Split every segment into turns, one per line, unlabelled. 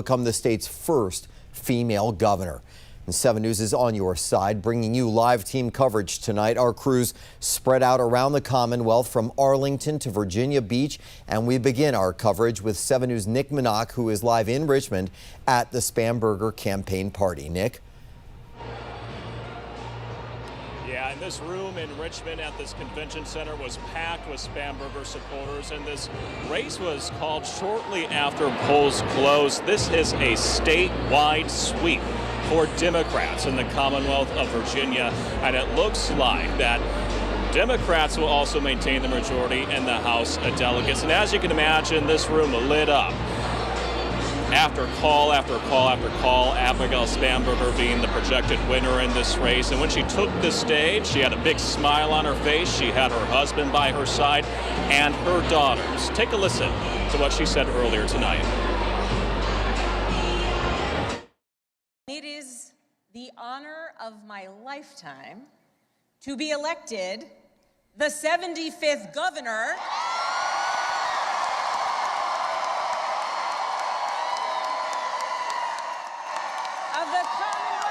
become the state's first female governor. And 7 News is on your side, bringing you live team coverage tonight. Our crews spread out around the Commonwealth from Arlington to Virginia Beach. And we begin our coverage with 7 News' Nick Minock, who is live in Richmond at the Spanberger campaign party. Nick?
Yeah, and this room in Richmond at this convention center was packed with Spanberger supporters, and this race was called shortly after polls closed. This is a statewide sweep for Democrats in the Commonwealth of Virginia, and it looks like that Democrats will also maintain the majority in the House of Delegates. And as you can imagine, this room lit up after call after call after call, Abigail Spanberger being the projected winner in this race. And when she took the stage, she had a big smile on her face. She had her husband by her side and her daughters. Take a listen to what she said earlier tonight.
It is the honor of my lifetime to be elected the 75th governor of the Commonwealth.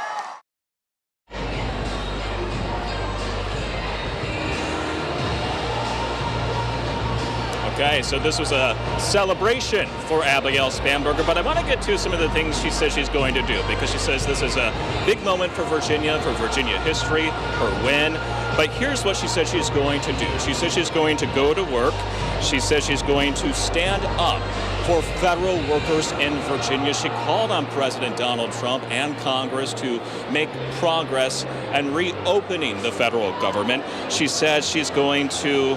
Okay, so this was a celebration for Abigail Spanberger, but I want to get to some of the things she says she's going to do, because she says this is a big moment for Virginia history, her win. But here's what she said she's going to do. She says she's going to go to work. She says she's going to stand up for federal workers in Virginia. She called on President Donald Trump and Congress to make progress and reopening the federal government. She says she's going to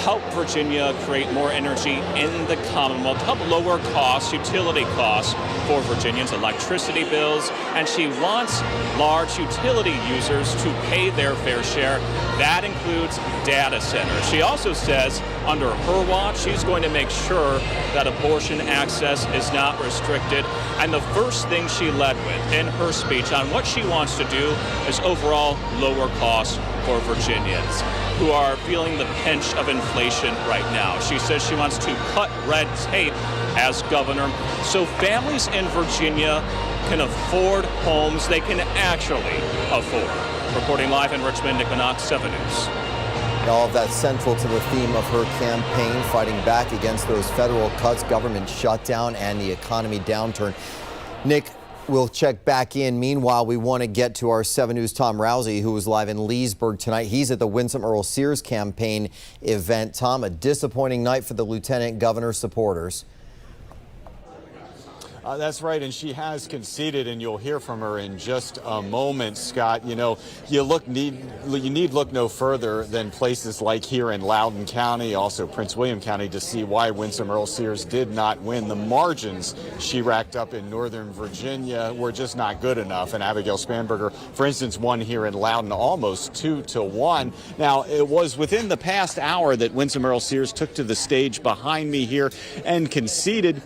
help Virginia create more energy in the Commonwealth, help lower costs, utility costs for Virginians, electricity bills, and she wants large utility users to pay their fair share. That includes data centers. She also says under her watch, she's going to make sure that abortion access is not restricted. And the first thing she led with in her speech on what she wants to do is overall lower costs for Virginians who are feeling the pinch of inflation right now. She says she wants to cut red tape as governor so families in Virginia can afford homes they can actually afford. Reporting live in Richmond, Nick Minock, 7 News.
All of that central to the theme of her campaign, fighting back against those federal cuts, government shutdown, and the economy downturn. Nick, we'll check back in. Meanwhile, we want to get to our 7 News' Tom Rousey, who is live in Leesburg tonight. He's at the Winsome Earle-Sears campaign event. Tom, a disappointing night for the lieutenant governor supporters.
That's right, and she has conceded, and you'll hear from her in just a moment, Scott. You know, you need look no further than places like here in Loudoun County, also Prince William County, to see why Winsome Earle-Sears did not win. The margins she racked up in Northern Virginia were just not good enough, and Abigail Spanberger, for instance, won here in Loudoun almost 2-1. Now, it was within the past hour that Winsome Earle-Sears took to the stage behind me here and conceded.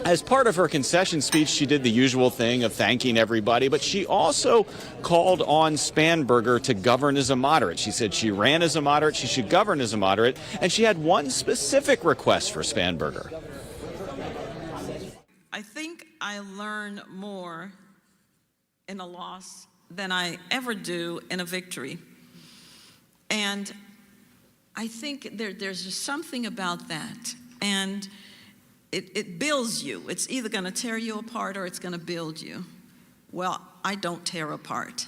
As part of her concession speech, she did the usual thing of thanking everybody, but she also called on Spanberger to govern as a moderate. She said she ran as a moderate, she should govern as a moderate, and she had one specific request for Spanberger.
I think I learn more in a loss than I ever do in a victory. And I think there's just something about that. And it builds you. It's either going to tear you apart or it's going to build you. Well, I don't tear apart.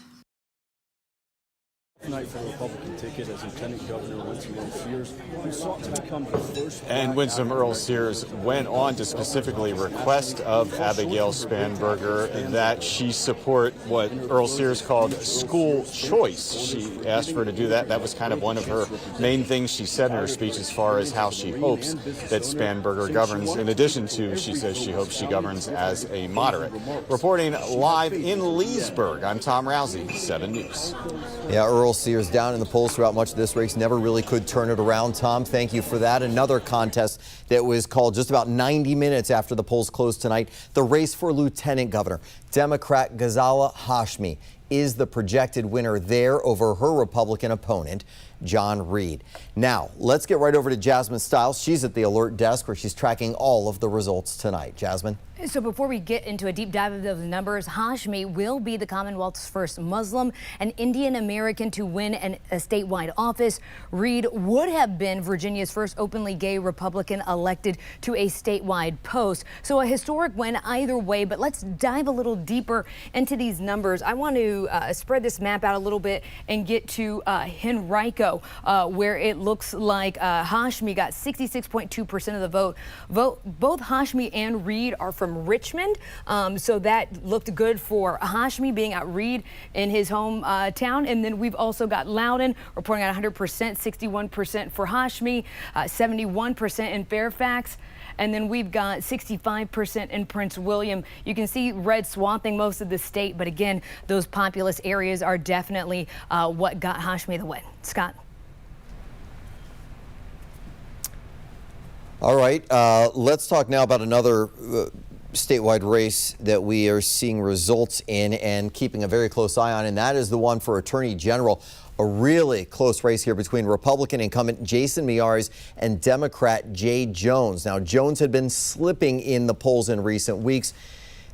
Tonight for the Republican ticket as Lieutenant Governor Winsome Earle-Sears, who sought to become the first.
And Winsome Earle-Sears went on to specifically request of Abigail Spanberger that she support what Earle-Sears called school choice. She asked her to do that. That was kind of one of her main things she said in her speech as far as how she hopes that Spanberger governs. In addition to, she says she hopes she governs as a moderate. Reporting live in Leesburg, I'm Tom Rousey, 7 News.
Yeah, Earle-Sears down in the polls throughout much of this race, never really could turn it around. Tom, thank you for that. Another contest that was called just about 90 minutes after the polls closed tonight, the race for lieutenant governor. Democrat Ghazala Hashmi is the projected winner there over her Republican opponent, John Reed. Now, let's get right over to Jasmine Stiles. She's at the alert desk where she's tracking all of the results tonight. Jasmine.
So before we get into a deep dive of those numbers, Hashmi will be the Commonwealth's first Muslim and Indian American to win a statewide office. Reed would have been Virginia's first openly gay Republican elected to a statewide post. So a historic win either way, but let's dive a little deeper into these numbers. I want to spread this map out a little bit and get to Henrico, where it looks like Hashmi got 66.2% of the vote. Both Hashmi and Reed are from Richmond, so that looked good for Hashmi being at Reed in his hometown. And then we've also got Loudoun reporting at 100%, 61% for Hashmi, 71% in Fairfax. And then we've got 65% in Prince William. You can see red swathing most of the state, but again, those populous areas are definitely what got Hashmi the win. Scott.
All right, let's talk now about another statewide race that we are seeing results in and keeping a very close eye on, and that is the one for Attorney General. A really close race here between Republican incumbent Jason Miyares and Democrat Jay Jones. Now, Jones had been slipping in the polls in recent weeks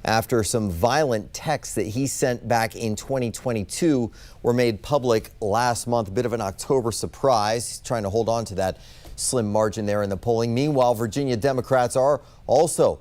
after some violent texts that he sent back in 2022 were made public last month. A bit of an October surprise. He's trying to hold on to that slim margin there in the polling. Meanwhile, Virginia Democrats are also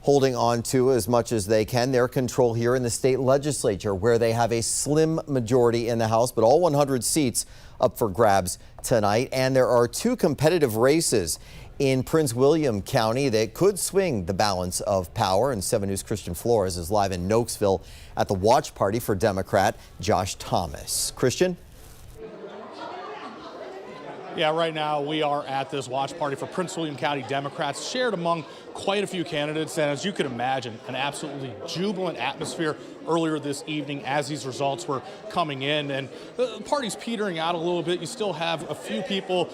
holding on to, as much as they can, their control here in the state legislature, where they have a slim majority in the House, but all 100 seats up for grabs tonight. And there are two competitive races in Prince William County that could swing the balance of power. And 7 News' Christian Flores is live in Nokesville at the watch party for Democrat Josh Thomas. Christian?
Yeah, right now we are at this watch party for Prince William County Democrats, shared among quite a few candidates, and as you can imagine, an absolutely jubilant atmosphere earlier this evening as these results were coming in. And the party's petering out a little bit. You still have a few people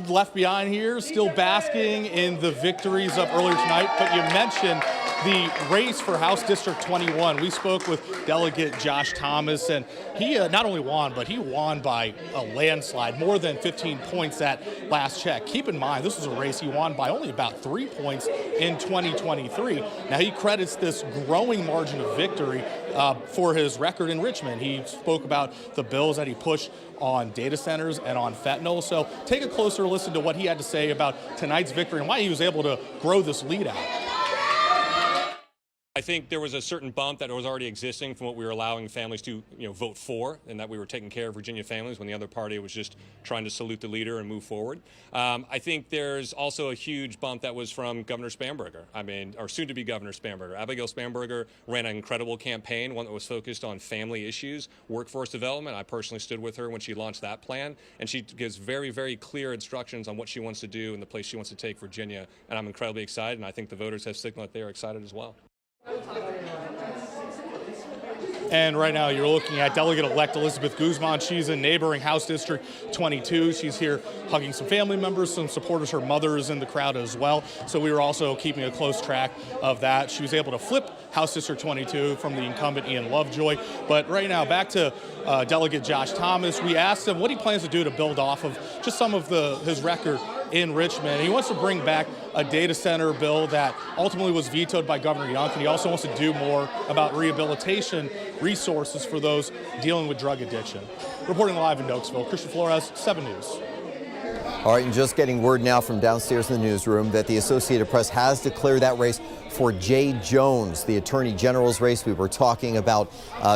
left behind here, still basking in the victories of earlier tonight. But you mentioned the race for House District 21. We spoke with Delegate Josh Thomas, and he not only won, but he won by a landslide, more than 15 points at last check. Keep in mind, this was a race he won by only about 3 points in 2023. Now, he credits this growing margin of victory for his record in Richmond. He spoke about the bills that he pushed on data centers and on fentanyl. So take a closer listen to what he had to say about tonight's victory and why he was able to grow this lead out.
I think there was a certain bump that was already existing from what we were allowing families to, vote for, and that we were taking care of Virginia families when the other party was just trying to salute the leader and move forward. I think there's also a huge bump that was from Governor Spanberger. Or soon-to-be Governor Spanberger. Abigail Spanberger ran an incredible campaign, one that was focused on family issues, workforce development. I personally stood with her when she launched that plan, and she gives very, very clear instructions on what she wants to do and the place she wants to take Virginia. And I'm incredibly excited, and I think the voters have signaled that they are excited as well.
And right now you're looking at Delegate-elect Elizabeth Guzman. She's in neighboring House District 22. She's here hugging some family members, some supporters. Her mother is in the crowd as well. So we were also keeping a close track of that. She was able to flip House District 22 from the incumbent Ian Lovejoy. But right now, back to Delegate Josh Thomas. We asked him what he plans to do to build off of just some of his record in Richmond. He wants to bring back a data center bill that ultimately was vetoed by Governor Youngkin. He also wants to do more about rehabilitation resources for those dealing with drug addiction. Reporting live in Nokesville, Christian Flores, 7 News.
All right, and just getting word now from downstairs in the newsroom that the Associated Press has declared that race for Jay Jones, the Attorney General's race we were talking about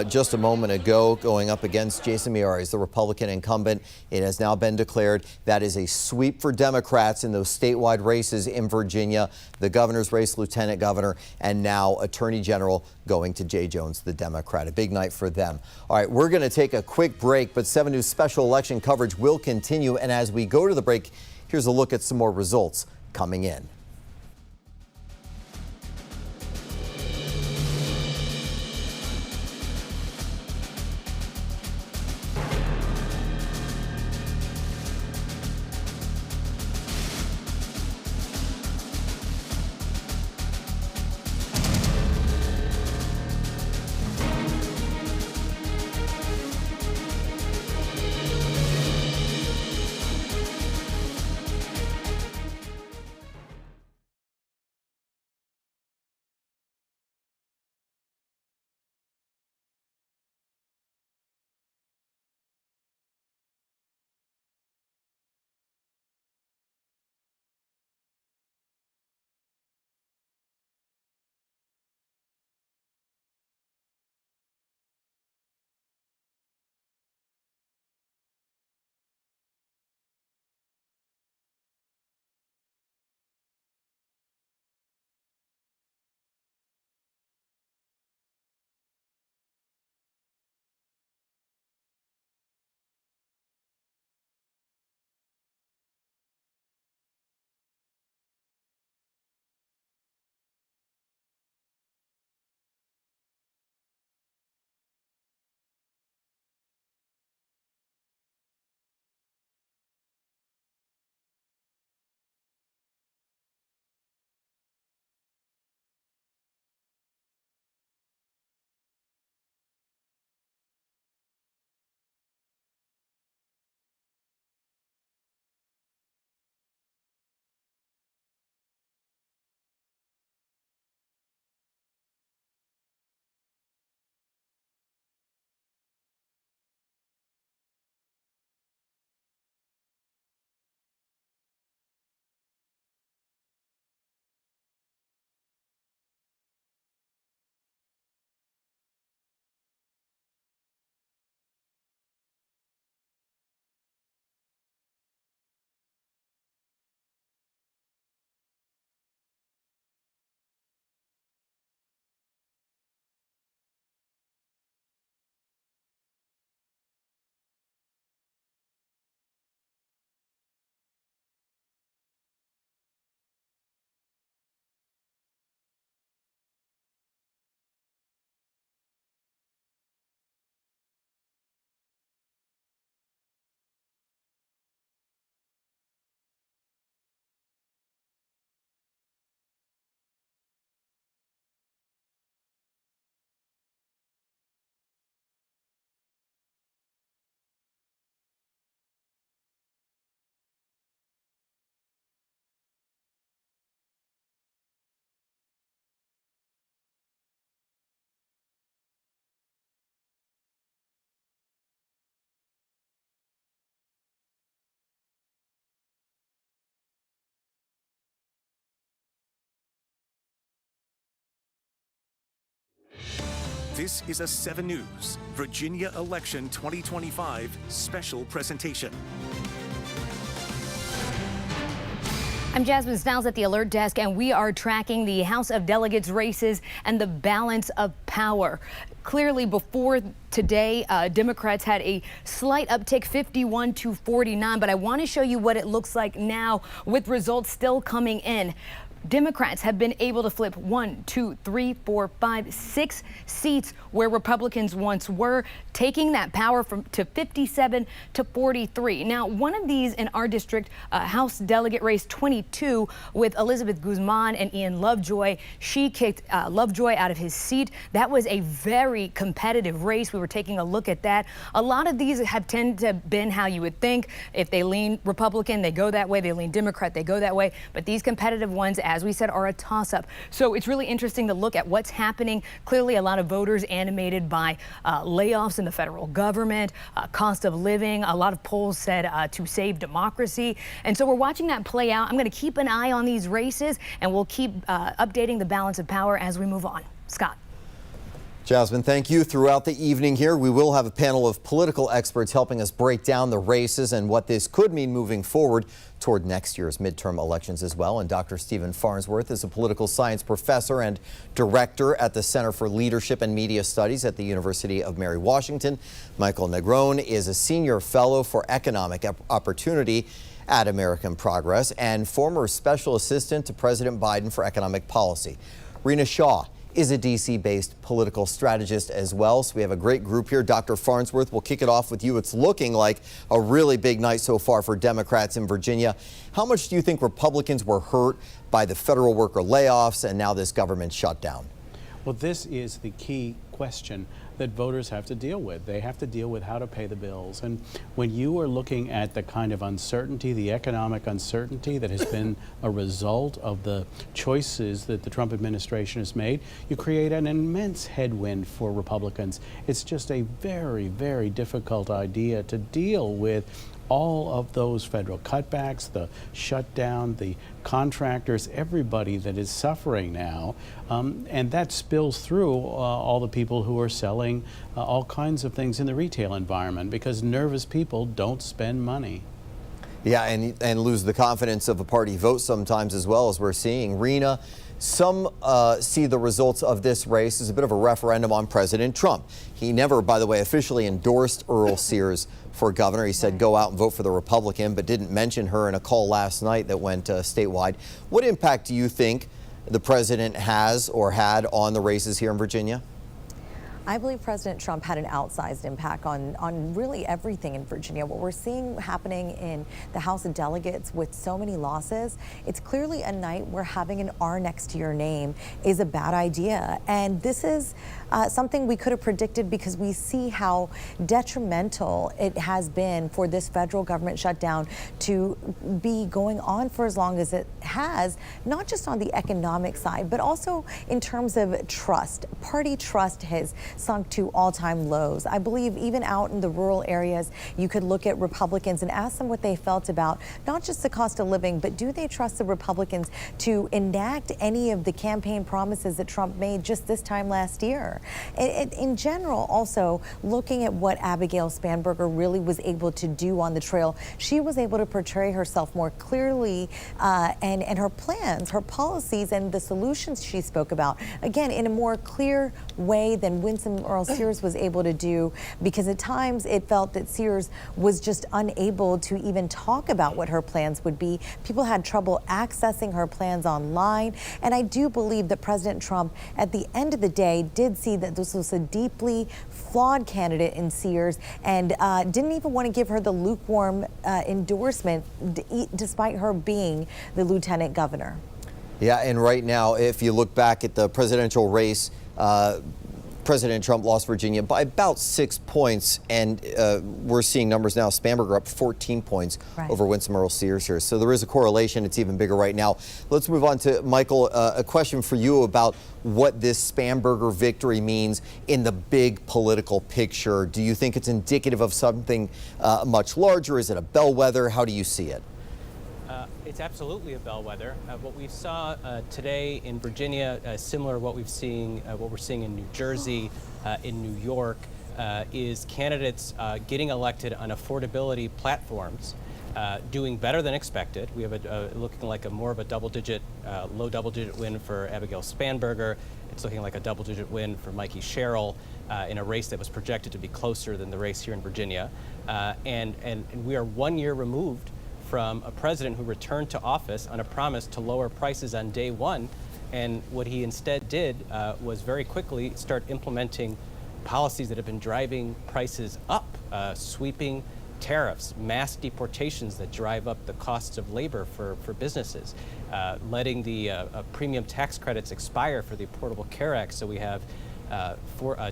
just a moment ago, going up against Jason Miyares, the Republican incumbent. It has now been declared that is a sweep for Democrats in those statewide races in Virginia, the governor's race, lieutenant governor, and now Attorney General going to Jay Jones, the Democrat. A big night for them. All right, we're going to take a quick break, but 7 News special election coverage will continue. And as we go to the break, here's a look at some more results coming in.
This is a 7 News Virginia Election 2025 special presentation.
I'm Jasmine Snells at the Alert Desk, and we are tracking the House of Delegates races and the balance of power. Clearly, before today, Democrats had a slight uptick, 51 to 49, but I want to show you what it looks like now with results still coming in. Democrats have been able to flip 1, 2, 3, 4, 5, 6 seats where Republicans once were, taking that power to 57 to 43. Now, one of these in our district, House Delegate Race 22 with Elizabeth Guzman and Ian Lovejoy. She kicked Lovejoy out of his seat. That was a very competitive race. We were taking a look at that. A lot of these have tended to been how you would think. If they lean Republican, they go that way. They lean Democrat, they go that way. But these competitive ones, as we said, are a toss-up. So it's really interesting to look at what's happening. Clearly, a lot of voters animated by layoffs in the federal government, cost of living. A lot of polls said to save democracy. And so we're watching that play out. I'm going to keep an eye on these races, and we'll keep updating the balance of power as we move on. Scott.
Jasmine, thank you. Throughout the evening here, we will have a panel of political experts helping us break down the races and what this could mean moving forward toward next year's midterm elections as well. And Dr. Stephen Farnsworth is a political science professor and director at the Center for Leadership and Media Studies at the University of Mary Washington. Michael Negron is a senior fellow for economic opportunity at American Progress and former special assistant to President Biden for economic policy. Rena Shaw is a D.C.-based political strategist as well. So we have a great group here. Dr. Farnsworth, we'll kick it off with you. It's looking like a really big night so far for Democrats in Virginia. How much do you think Republicans were hurt by the federal worker layoffs and now this government shutdown?
Well, this is the key question that voters have to deal with. They have to deal with how to pay the bills. And when you are looking at the kind of uncertainty, the economic uncertainty that has been a result of the choices that the Trump administration has made, you create an immense headwind for Republicans. It's just a very, very difficult idea to deal with all of those federal cutbacks, the shutdown, the contractors, everybody that is suffering now. And that spills through all the people who are selling all kinds of things in the retail environment, because nervous people don't spend money.
Yeah, and lose the confidence of a party vote sometimes as well, as we're seeing. Rena, some see the results of this race as a bit of a referendum on President Trump. He never, by the way, officially endorsed Earle-Sears for governor. He said go out and vote for the Republican, but didn't mention her in a call last night that went statewide. What impact do you think the president has or had on the races here in Virginia?
I believe President Trump had an outsized impact on really everything in Virginia. What we're seeing happening in the House of Delegates with so many losses, it's clearly a night where having an R next to your name is a bad idea. And this is something we could have predicted, because we see how detrimental it has been for this federal government shutdown to be going on for as long as it has, not just on the economic side, but also in terms of trust. Party trust has sunk to all-time lows. I believe even out in the rural areas, you could look at Republicans and ask them what they felt about not just the cost of living, but do they trust the Republicans to enact any of the campaign promises that Trump made just this time last year? In general, also looking at what Abigail Spanberger really was able to do on the trail, she was able to portray herself more clearly and her plans, her policies, and the solutions she spoke about, again, in a more clear way than Winsome Earle-Sears was able to do, because at times it felt that Sears was just unable to even talk about what her plans would be. People had trouble accessing her plans online. And I do believe that President Trump, at the end of the day, did see that this was a deeply flawed candidate in Sears, and didn't even want to give her the lukewarm endorsement, despite her being the lieutenant governor.
Yeah, and right now, if you look back at the presidential race, President Trump lost Virginia by about 6 points, and we're seeing numbers now. Spanberger up 14 points over Winsome Earle-Sears here. So there is a correlation. It's even bigger right now. Let's move on to Michael. A question for you about what this Spanberger victory means in the big political picture. Do you think it's indicative of something much larger? Is it a bellwether? How do you see it?
It's absolutely a bellwether. What we saw today in Virginia, similar to what we're seeing in New Jersey, in New York, is candidates getting elected on affordability platforms, doing better than expected. We have looking like more of a double-digit, low double-digit win for Abigail Spanberger. It's looking like a double-digit win for Mikey Sherrill in a race that was projected to be closer than the race here in Virginia. And we are 1 year removed from a president who returned to office on a promise to lower prices on day one. And what he instead did was very quickly start implementing policies that have been driving prices up, sweeping tariffs, mass deportations that drive up the costs of labor for businesses, letting the premium tax credits expire for the Affordable Care Act. So we have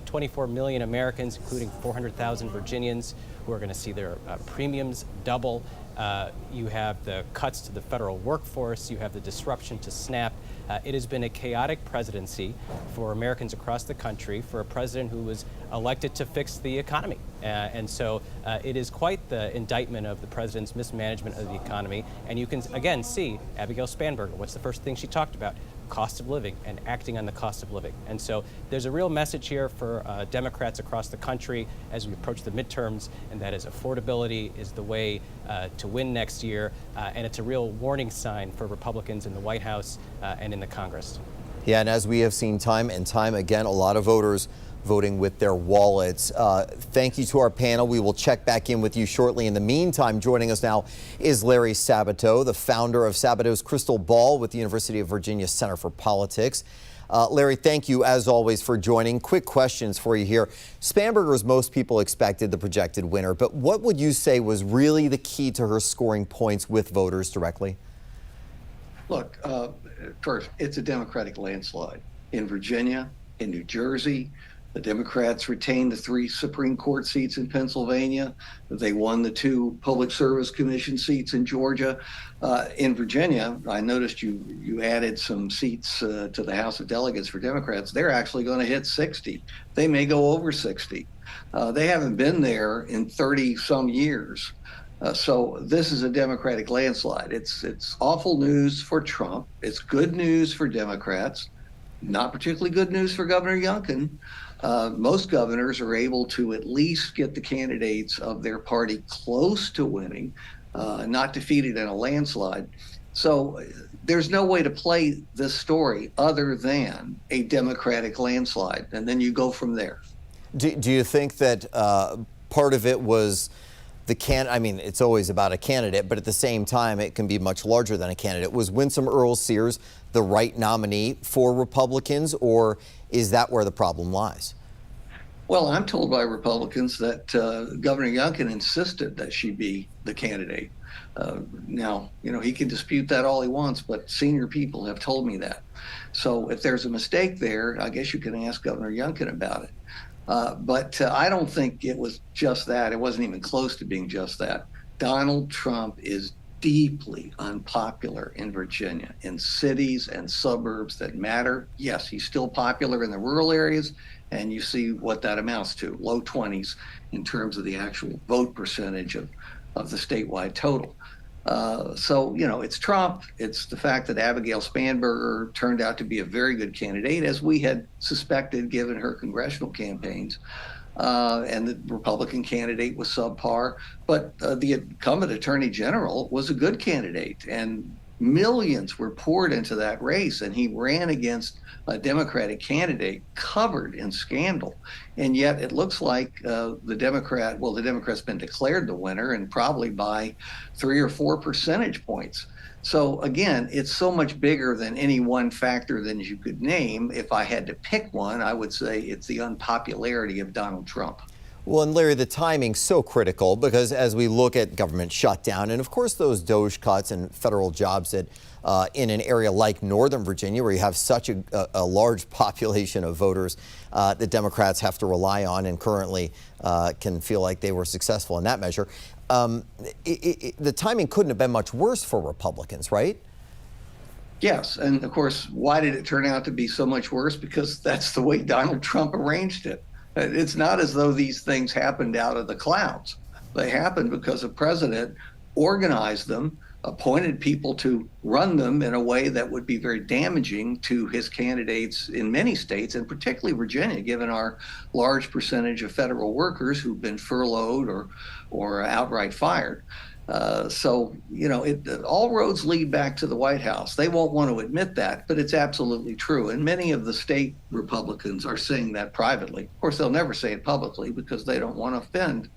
24 million Americans, including 400,000 Virginians, who are going to see their premiums double. You have the cuts to the federal workforce. You have the disruption to SNAP. It has been a chaotic presidency for Americans across the country for a president who was elected to fix the economy. And so it is quite the indictment of the president's mismanagement of the economy. And you can, again, see Abigail Spanberger. What's the first thing she talked about? Cost of living and acting on the cost of living. And so there's a real message here for Democrats across the country as we approach the midterms, and that is affordability is the way to win next year. And it's a real warning sign for Republicans in the White House and in the Congress.
Yeah, and as we have seen time and time again, a lot of voters voting with their wallets. Thank you to our panel. We will check back in with you shortly. In the meantime, joining us now is Larry Sabato, the founder of Sabato's Crystal Ball with the University of Virginia Center for Politics. Larry, thank you as always for joining. Quick questions for you here. Spanberger, as most people expected, the projected winner, but what would you say was really the key to her scoring points with voters directly?
Look, first, it's a Democratic landslide in Virginia, in New Jersey. The Democrats retained the 3 Supreme Court seats in Pennsylvania. They won the 2 Public Service Commission seats in Georgia. In Virginia, I noticed you added some seats to the House of Delegates for Democrats. They're actually going to hit 60. They may go over 60. They haven't been there in 30-some years. So this is a Democratic landslide. It's awful news for Trump. It's good news for Democrats. Not particularly good news for Governor Youngkin. Most governors are able to at least get the candidates of their party close to winning, not defeated in a landslide. So there's no way to play this story other than a Democratic landslide, and then you go from there.
Do you think that part of it was I mean, it's always about a candidate, but at the same time, it can be much larger than a candidate. Was Winsome Earle-Sears the right nominee for Republicans, or is that where the problem lies?
Well, I'm told by Republicans that Governor Youngkin insisted that she be the candidate. Now, he can dispute that all he wants, but senior people have told me that. So if there's a mistake there, I guess you can ask Governor Youngkin about it. But I don't think it was just that. It wasn't even close to being just that. Donald Trump is deeply unpopular in Virginia, in cities and suburbs that matter. Yes, he's still popular in the rural areas, and you see what that amounts to, low 20s in terms of the actual vote percentage of the statewide total. So, it's Trump. It's the fact that Abigail Spanberger turned out to be a very good candidate, as we had suspected given her congressional campaigns. And the Republican candidate was subpar. But the incumbent attorney general was a good candidate, and millions were poured into that race, and he ran against a Democratic candidate covered in scandal. And yet it looks like the Democrat's been declared the winner, and probably by 3 or 4 percentage points. So again, it's so much bigger than any one factor than you could name. If I had to pick one, I would say it's the unpopularity of Donald Trump.
Well, and Larry, the timing's so critical because as we look at government shutdown and, of course, those DOGE cuts and federal jobs that in an area like Northern Virginia, where you have such a large population of voters that Democrats have to rely on and currently can feel like they were successful in that measure, the timing couldn't have been much worse for Republicans, right?
Yes. And, of course, why did it turn out to be so much worse? Because that's the way Donald Trump arranged it. It's not as though these things happened out of the clouds. They happened because the president organized them appointed people to run them in a way that would be very damaging to his candidates in many states, and particularly Virginia, given our large percentage of federal workers who've been furloughed or outright fired. So, you know, all roads lead back to the White House. They won't want to admit that, but it's absolutely true. And many of the state Republicans are saying that privately. Of course, they'll never say it publicly because they don't want to offend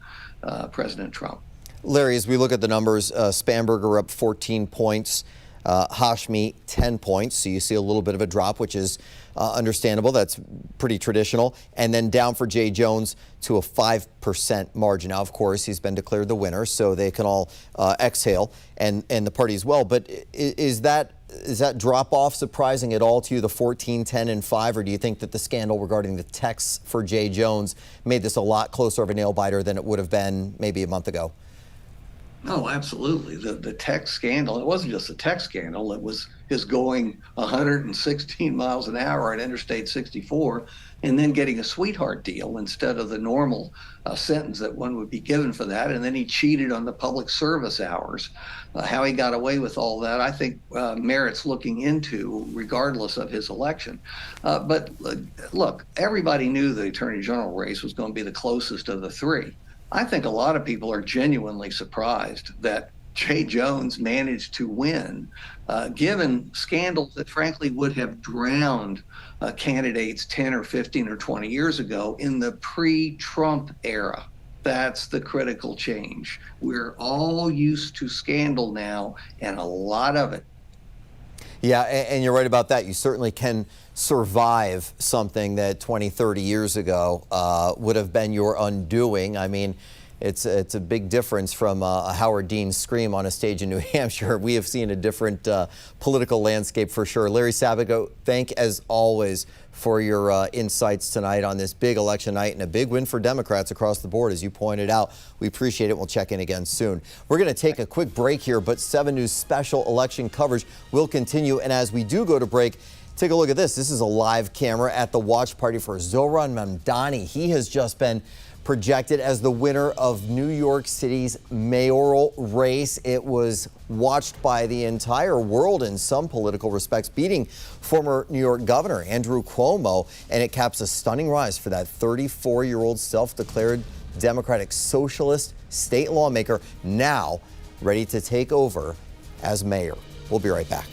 President Trump.
Larry, as we look at the numbers, Spanberger up 14 points, Hashmi 10 points. So you see a little bit of a drop, which is understandable. That's pretty traditional. And then down for Jay Jones to a 5% margin. Now, of course, he's been declared the winner, so they can all exhale, and the party as well. But is that drop off surprising at all to you, the 14, 10, and 5? Or do you think that the scandal regarding the texts for Jay Jones made this a lot closer of a nail biter than it would have been maybe a month ago?
Oh, absolutely. The text scandal, it wasn't just a text scandal, it was his going 116 miles an hour on Interstate 64 and then getting a sweetheart deal instead of the normal sentence that one would be given for that. And then he cheated on the public service hours. How he got away with all that, I think, merits looking into, regardless of his election. But look, everybody knew the Attorney General race was going to be the closest of the three. I think a lot of people are genuinely surprised that Jay Jones managed to win, given scandals that frankly would have drowned candidates 10 or 15 or 20 years ago in the pre-Trump era. That's the critical change. We're all used to scandal now, and a lot of it.
Yeah, and you're right about that. You certainly can survive something that 20, 30 years ago would have been your undoing. I mean, it's a big difference from a Howard Dean scream on a stage in New Hampshire. We have seen a different political landscape for sure. Larry Sabago, as always, for your insights tonight on this big election night and a big win for Democrats across the board, as you pointed out. We appreciate it. We'll check in again soon. We're going to take a quick break here, but 7 News special election coverage will continue. And as we do go to break, take a look at this. This is a live camera at the watch party for Zohran Mamdani. He has just been projected as the winner of New York City's mayoral race. It was watched by the entire world in some political respects, beating former New York Governor Andrew Cuomo, and it caps a stunning rise for that 34-year-old self-declared Democratic socialist state lawmaker, now ready to take over as mayor. We'll be right back.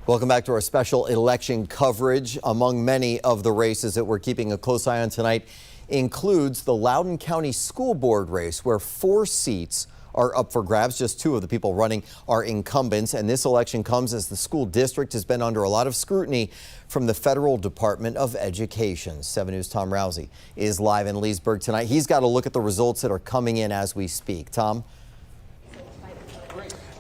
Welcome back to our special election coverage. Among many of the races that we're keeping a close eye on tonight includes the Loudoun County School Board race, where 4 seats are up for grabs. Just 2 of the people running are incumbents, and this election comes as the school district has been under a lot of scrutiny from the federal Department of Education. 7 News' Tom Rousey is live in Leesburg tonight. He's got a look at the results that are coming in as we speak. Tom?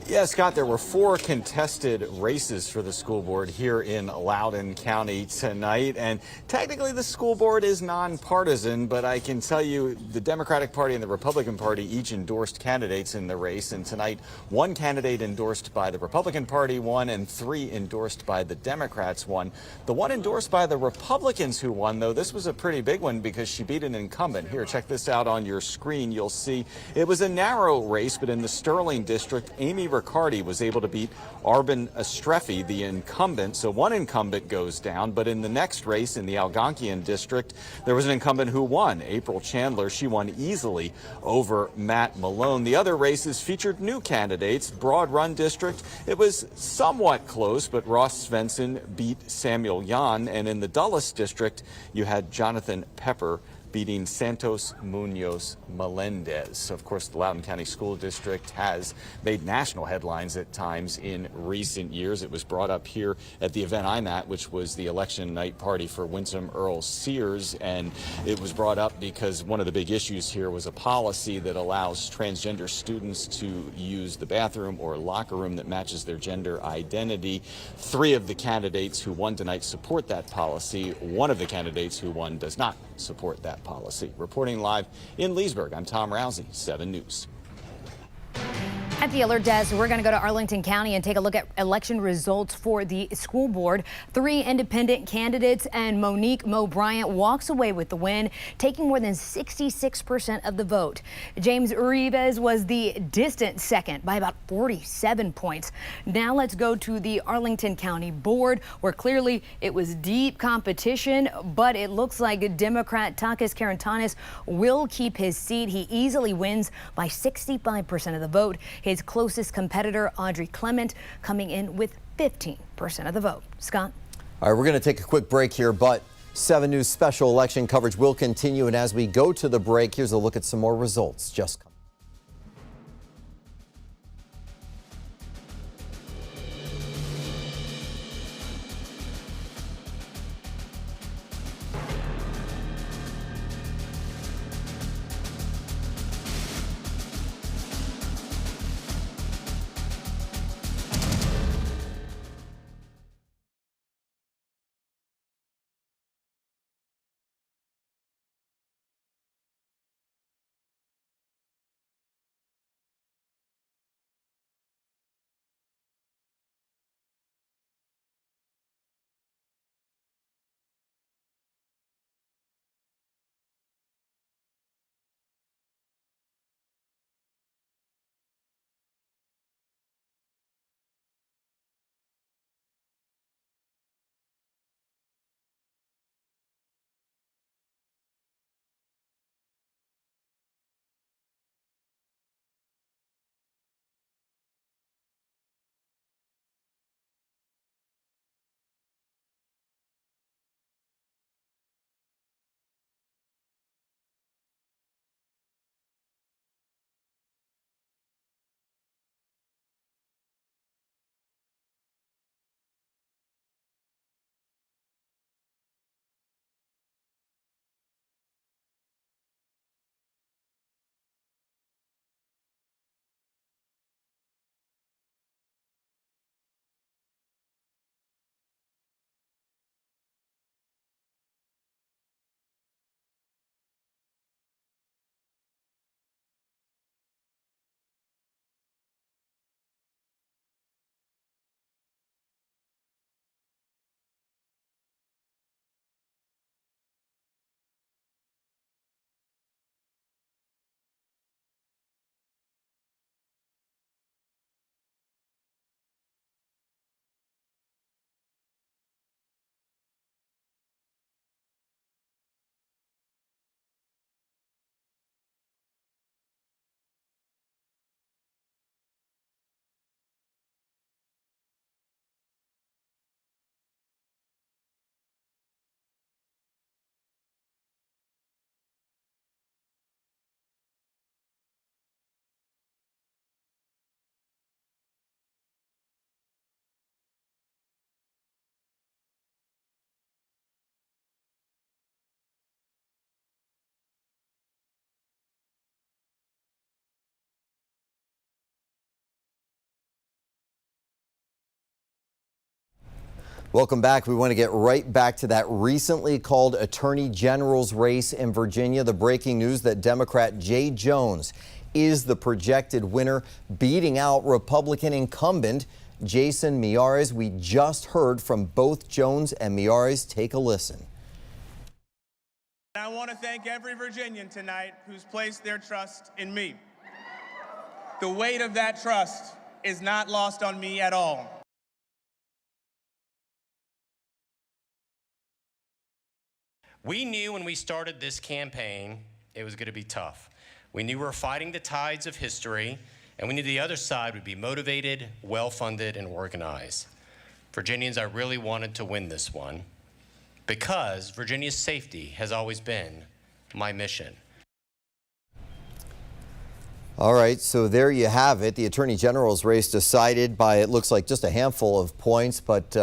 Yeah, Scott, there were 4 contested races for the school board here in Loudoun County tonight. And technically the school board is nonpartisan, but I can tell you the Democratic Party and the Republican Party each endorsed candidates in the race. And tonight, 1 candidate endorsed by the Republican Party won and 3 endorsed by the Democrats won. The one endorsed by the Republicans who won, though, this was a pretty big one because she beat an incumbent. Here, check this out on your screen. You'll see it was a narrow race, but in the Sterling district, Amy Riccardi was able to beat Arbin Estrefi, the incumbent. So 1 incumbent goes down. But in the next race in the Algonquian district, there was an incumbent who won. April Chandler, she won easily over Matt Malone. The other races featured new candidates. Broad Run district, it was somewhat close, but Ross Svensson beat Samuel Yan. And in the Dulles district, you had Jonathan Pepper beating Santos Munoz Melendez. Of course, the Loudoun County School District has made national headlines at times in recent years. It was brought up here at the event I'm at, which was the election night party for Winsome Earle-Sears, and it was brought up because one of the big issues here was a policy that allows transgender students to use the bathroom or locker room that matches their gender identity. 3 of the candidates who won tonight support that policy. 1 of the candidates who won does not support that policy. Reporting live in Leesburg, I'm Tom Rousey, 7 News.
At the alert desk, we're going to go to Arlington County and take a look at election results for the school board. 3 independent candidates, and Monique Mo Bryant walks away with the win, taking more than 66% of the vote. James Uribe was the distant second by about 47 points. Now let's go to the Arlington County board, where clearly it was deep competition, but it looks like Democrat Takis Karantanis will keep his seat. He easily wins by 65% of the vote. His closest competitor, Audrey Clement, coming in with 15% of the vote. Scott?
All right, we're going to take a quick break here, but 7 News special election coverage will continue. And as we go to the break, here's a look at some more results just coming. Welcome back. We want to get right back to that recently called Attorney General's race in Virginia. The breaking news that Democrat Jay Jones is the projected winner, beating out Republican incumbent Jason Miyares. We just heard from both Jones and Miyares. Take a listen.
I want to thank every Virginian tonight who's placed their trust in me. The weight of that trust is not lost on me at all.
We knew when we started this campaign it was going to be tough. We knew we were fighting the tides of history, and we knew the other side would be motivated, well-funded, and organized. Virginians, I really wanted to win this one because Virginia's safety has always been my mission.
All right, so there you have it. The Attorney General's race decided by, it looks like, just a handful of points, but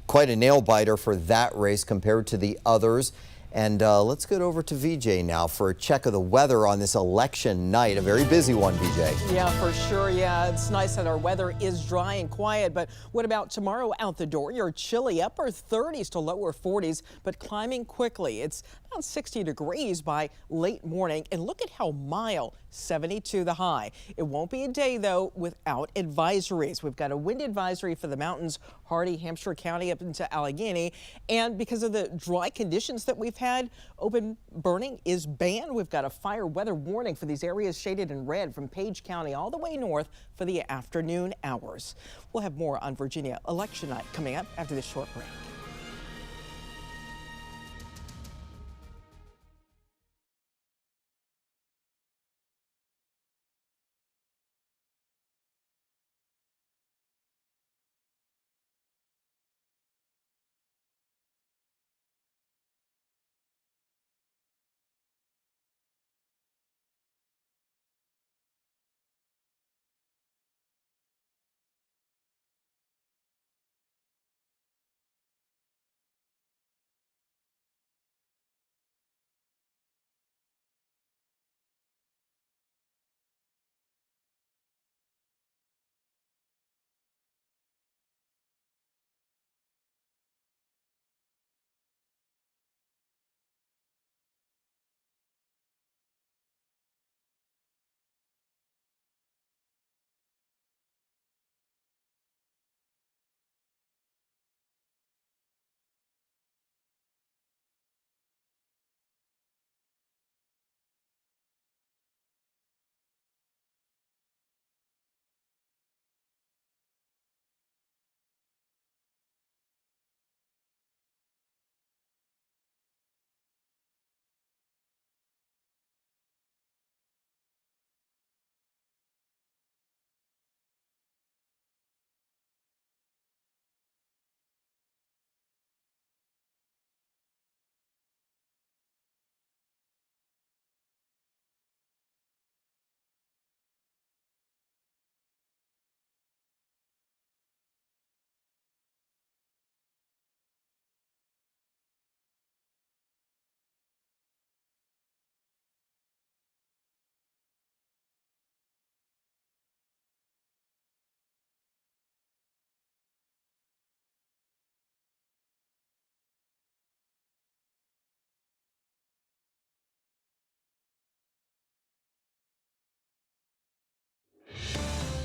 quite a nail-biter for that race compared to the others. And let's get over to VJ now for a check of the weather on this election night. A very busy one, VJ.
Yeah, for sure. Yeah, it's nice that our weather is dry and quiet. But what about tomorrow out the door? You're chilly, upper 30s to lower 40s, but climbing quickly. It's around 60 degrees by late morning. And look at how mild, 72 the high. It won't be a day, though, without advisories. We've got a wind advisory for the mountains, Hardy, Hampshire County up into Allegheny. And because of the dry conditions that we've had, open burning is banned. We've got a fire weather warning for these areas shaded in red from Page County all the way north for the afternoon hours. We'll have more on Virginia election night coming up after this short break.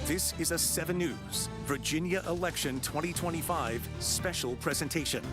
This is a 7 News Virginia Election 2025 special presentation.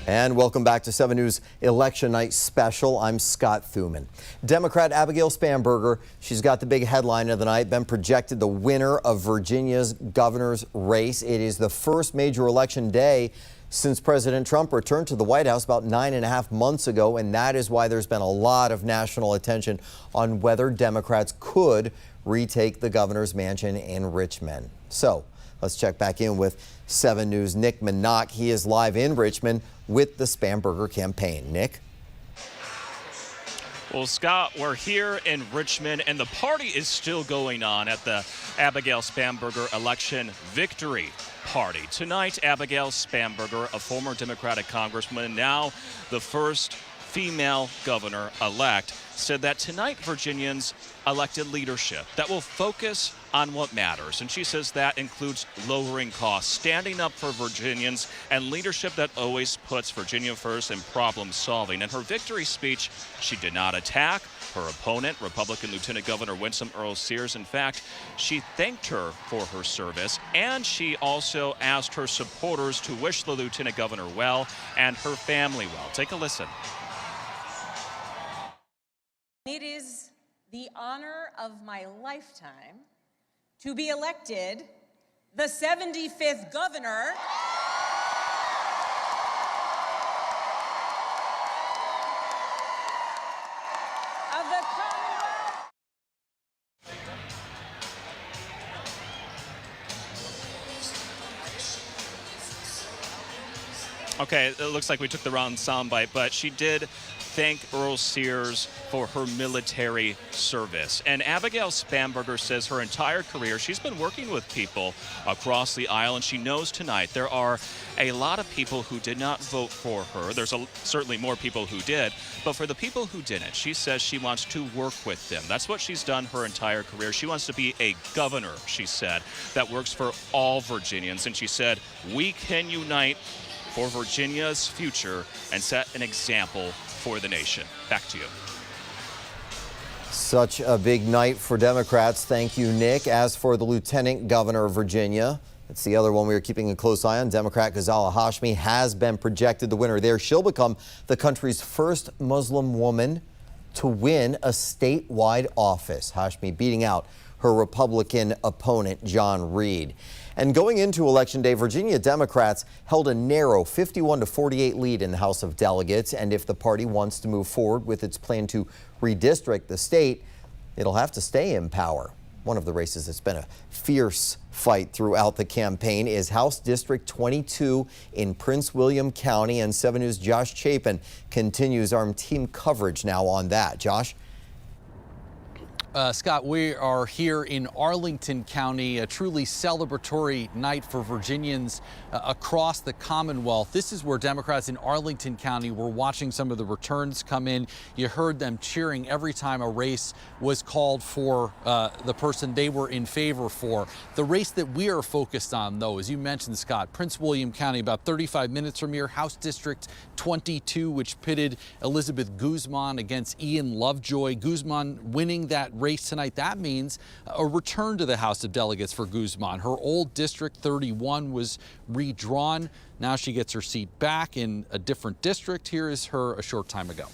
And welcome back to 7 News Election Night Special. I'm Scott Thuman. Democrat Abigail Spanberger, she's got the big headline of the night, been projected the winner of Virginia's governor's race. It is the first major election day since President Trump returned to the White House about 9.5 months ago, and that is why there's been a lot of national attention on whether Democrats could retake the governor's mansion in Richmond. So let's check back in with 7 News' Nick Minach. He is live in Richmond with the Spanberger campaign. Nick?
Well, Scott, we're here in Richmond, and the party is still going on at the Abigail Spanberger election victory party. Tonight, Abigail Spanberger, a former Democratic congresswoman, now the first female governor-elect, said that tonight Virginians elected leadership that will focus on what matters. And she says that includes lowering costs, standing up for Virginians, and leadership that always puts Virginia first in problem solving. In her victory speech, she did not attack her opponent, Republican Lieutenant Governor Winsome Earle-Sears. In fact, she thanked her for her service, and she also asked her supporters to wish the Lieutenant Governor well and her family well. Take a listen.
It is the honor of my lifetime to be elected the 75th governor of the Commonwealth.
Okay, it looks like we took the wrong soundbite, but she did thank Earle-Sears for her military service. And Abigail Spanberger says her entire career she's been working with people across the aisle, and she knows tonight there are a lot of people who did not vote for her. There's certainly more people who did, but for the people who didn't, she says she wants to work with them. That's what she's done her entire career. She wants to be a governor, she said, that works for all Virginians. And she said, we can unite for Virginia's future and set an example for the nation. Back to you.
Such a big night for Democrats. Thank you, Nick. As for the Lieutenant Governor of Virginia, that's the other one we are keeping a close eye on. Democrat Ghazala Hashmi has been projected the winner there. She'll become the country's first Muslim woman to win a statewide office. Hashmi beating out her Republican opponent, John Reed. And going into Election Day, Virginia Democrats held a narrow 51-48 lead in the House of Delegates. And if the party wants to move forward with its plan to redistrict the state, it'll have to stay in power. One of the races that's been a fierce fight throughout the campaign is House District 22 in Prince William County. And 7 News' Josh Chapin continues our team coverage now on that. Josh?
Scott, we are here in Arlington County, a truly celebratory night for Virginians across the Commonwealth. This is where Democrats in Arlington County were watching some of the returns come in. You heard them cheering every time a race was called for the person they were in favor for. The race that we are focused on, though, as you mentioned, Scott, Prince William County, about 35 minutes from here, House District 22, which pitted Elizabeth Guzman against Ian Lovejoy. Guzman winning that race tonight. That means a return to the House of Delegates for Guzman. Her old District 31 was redrawn. Now she gets her seat back in a different district. Here is her a short time ago.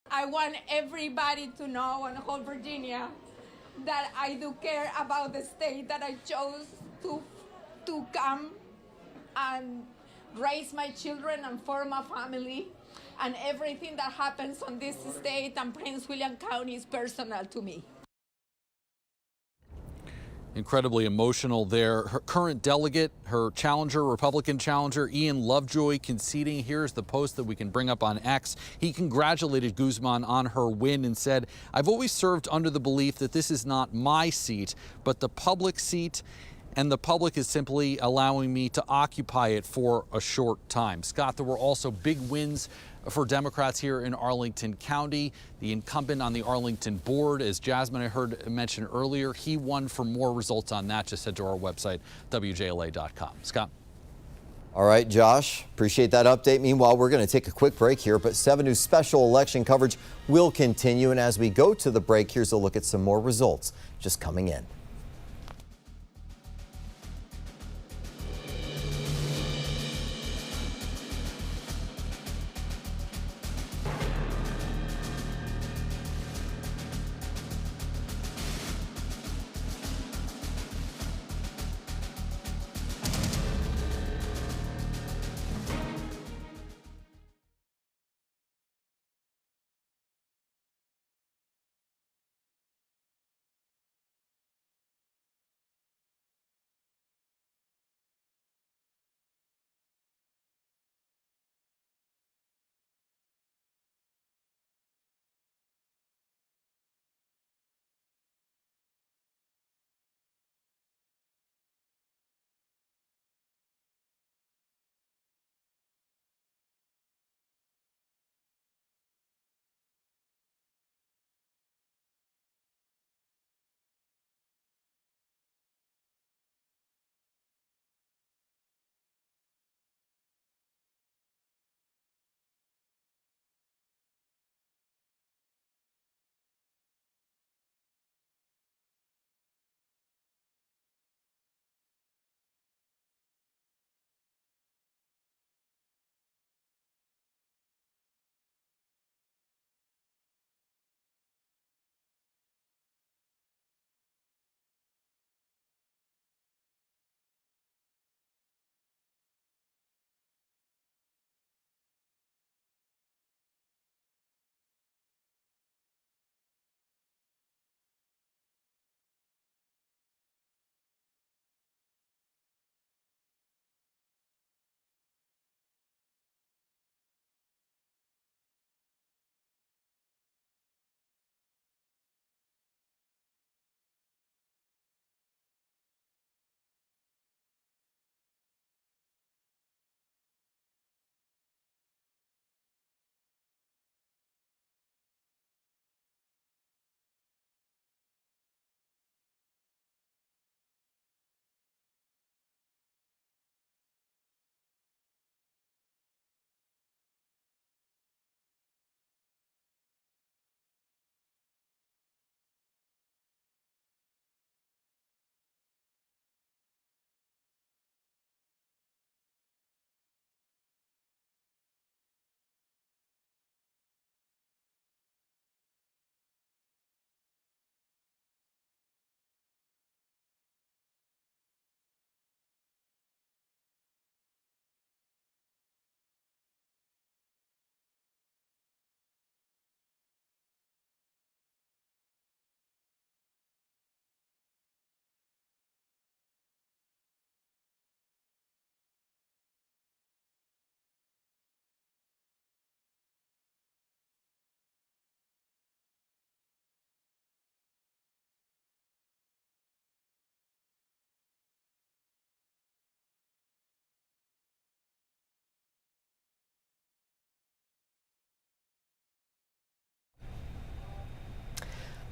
I want everybody to know in whole Virginia that I do care about the state that I chose to come and raise my children and form a family. And everything that happens on this state and Prince William County is personal to me.
Incredibly emotional there. Her current delegate, her challenger, Republican challenger, Ian Lovejoy, conceding. Here's the post that we can bring up on X. He congratulated Guzman on her win and said, "I've always served under the belief that this is not my seat, but the public seat, and the public is simply allowing me to occupy it for a short time." Scott, there were also big wins for Democrats here in Arlington County. The incumbent on the Arlington board, as Jasmine I heard mentioned earlier, he won. For more results on that, just head to our website, WJLA.com. Scott.
All right, Josh, appreciate that update. Meanwhile, we're going to take a quick break here, but 7 News special election coverage will continue. And as we go to the break, here's a look at some more results just coming in.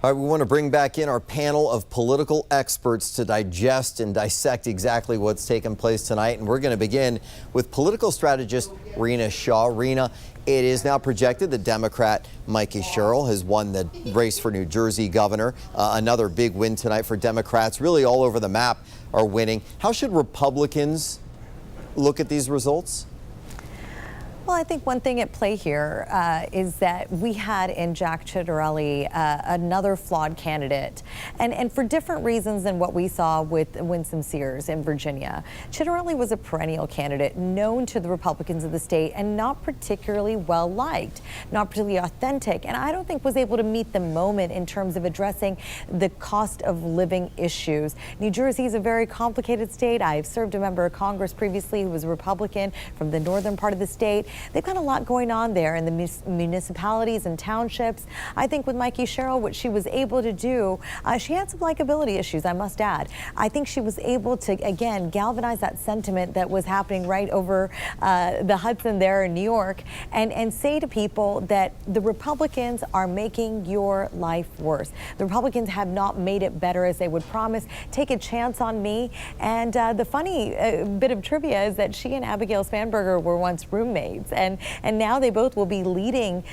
All right, we want to bring back in our panel of political experts to digest and dissect exactly what's taken place tonight. And we're going to begin with political strategist Rena Shaw. Rena, it is now projected that Democrat Mikey Sherrill has won the race for New Jersey governor. Another big win tonight for Democrats. Really all over the map are winning. How should Republicans look at these results?
Well, I think one thing at play here is that we had in Jack Ciattarelli another flawed candidate, and for different reasons than what we saw with Winsome Earle-Sears in Virginia. Ciattarelli was a perennial candidate known to the Republicans of the state and not particularly well liked, not particularly authentic, and I don't think was able to meet the moment in terms of addressing the cost of living issues. New Jersey is a very complicated state. I've served a member of Congress previously who was a Republican from the northern part of the state. They've got a lot going on there in the municipalities and townships. I think with Mikey Sherrill, what she was able to do, she had some likability issues, I must add. I think she was able to, again, galvanize that sentiment that was happening right over the Hudson there in New York and say to people that the Republicans are making your life worse. The Republicans have not made it better as they would promise. Take a chance on me. And the funny bit of trivia is that she and Abigail Spanberger were once roommates. And now they both will be leading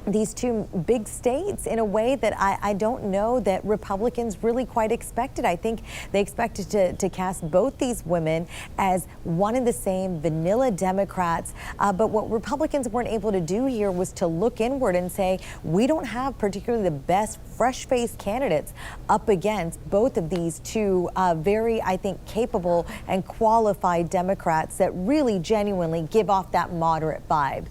these two big states in a way that I don't know that Republicans really quite expected. I think they expected to cast both these women as one and the same vanilla Democrats. But what Republicans weren't able to do here was to look inward and say, we don't have particularly the best fresh-faced candidates up against both of these two very, I think, capable and qualified Democrats that really genuinely give off that moderate vibe.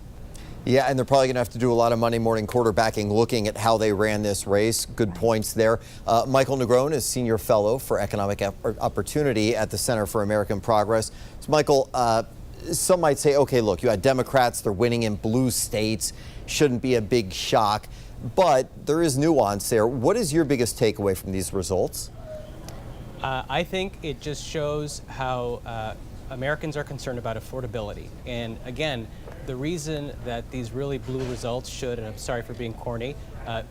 Yeah, and they're probably going to have to do a lot of Monday morning quarterbacking looking at how they ran this race. Good points there. Michael Negron is Senior Fellow for Economic Opportunity at the Center for American Progress. So, Michael, some might say, okay, look, you had Democrats, they're winning in blue states, shouldn't be a big shock. But there is nuance there. What is your biggest takeaway from these results?
I think it just shows how Americans are concerned about affordability. And again, the reason that these really blue results should, and I'm sorry for being corny,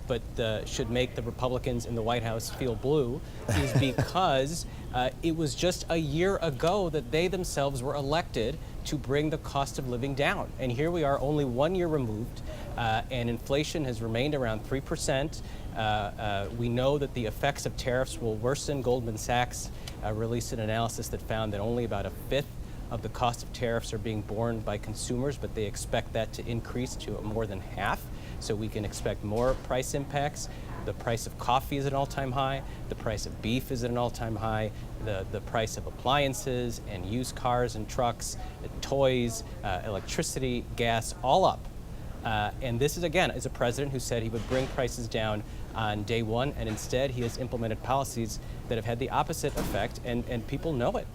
but should make the Republicans in the White House feel blue is because it was just a year ago that they themselves were elected to bring the cost of living down. And here we are only 1 year removed, and inflation has remained around 3%. We know that the effects of tariffs will worsen. Goldman Sachs released an analysis that found that only about 1/5 of the cost of tariffs are being borne by consumers, but they expect that to increase to more than half. So we can expect more price impacts. The price of coffee is at an all-time high. The price of beef is at an all-time high. The price of appliances and used cars and trucks, toys, electricity, gas, all up. And this is, again, is a president who said he would bring prices down on day one, and instead he has implemented policies that have had the opposite effect, and people know it.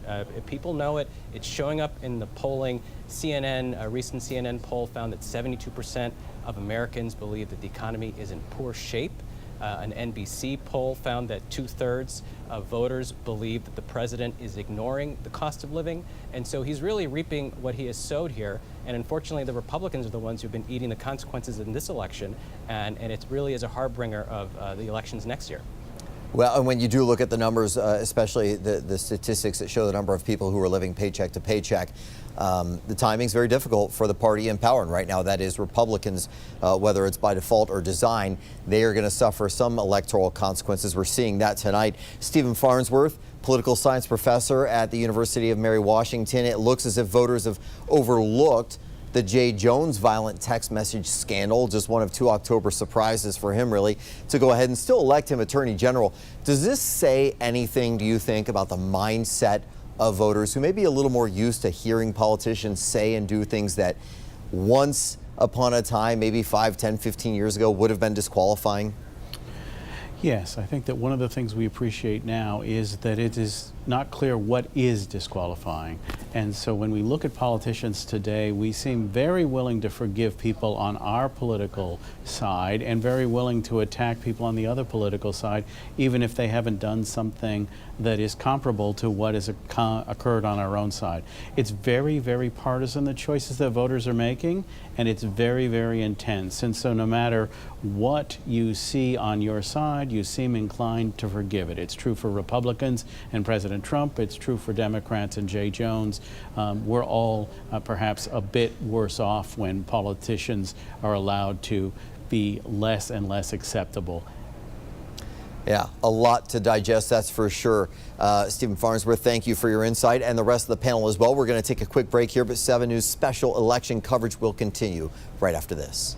People know it. It's showing up in the polling. A recent CNN poll found that 72% of Americans believe that the economy is in poor shape. An NBC poll found that 2/3 of voters believe that the president is ignoring the cost of living. And so he's really reaping what he has sowed here. And unfortunately, the Republicans are the ones who've been eating the consequences in this election. And it really is a harbinger of the elections next year.
Well, and when you do look at the numbers, especially the statistics that show the number of people who are living paycheck to paycheck, the timing's very difficult for the party in power. And right now, that is Republicans, whether it's by default or design, they are going to suffer some electoral consequences. We're seeing that tonight. Stephen Farnsworth, political science professor at the University of Mary Washington. It looks as if voters have overlooked the Jay Jones violent text message scandal, just one of 2 October surprises for him, really, to go ahead and still elect him Attorney General. Does this say anything, do you think, about the mindset of voters who may be a little more used to hearing politicians say and do things that once upon a time, maybe 5, 10, 15 years ago, would have been disqualifying?
Yes, I think that one of the things we appreciate now is that it is not clear what is disqualifying. And so when we look at politicians today, we seem very willing to forgive people on our political side and very willing to attack people on the other political side, even if they haven't done something that is comparable to what has occurred on our own side. It's very, very partisan, the choices that voters are making, and it's very, very intense. And so no matter what you see on your side, you seem inclined to forgive it. It's true for Republicans and President Trump. It's true for Democrats and Jay Jones. We're all perhaps a bit worse off when politicians are allowed to be less and less acceptable.
Yeah, a lot to digest, that's for sure. Stephen Farnsworth, thank you for your insight, and the rest of the panel as well. We're going to take a quick break here, but 7 News special election coverage will continue right after this.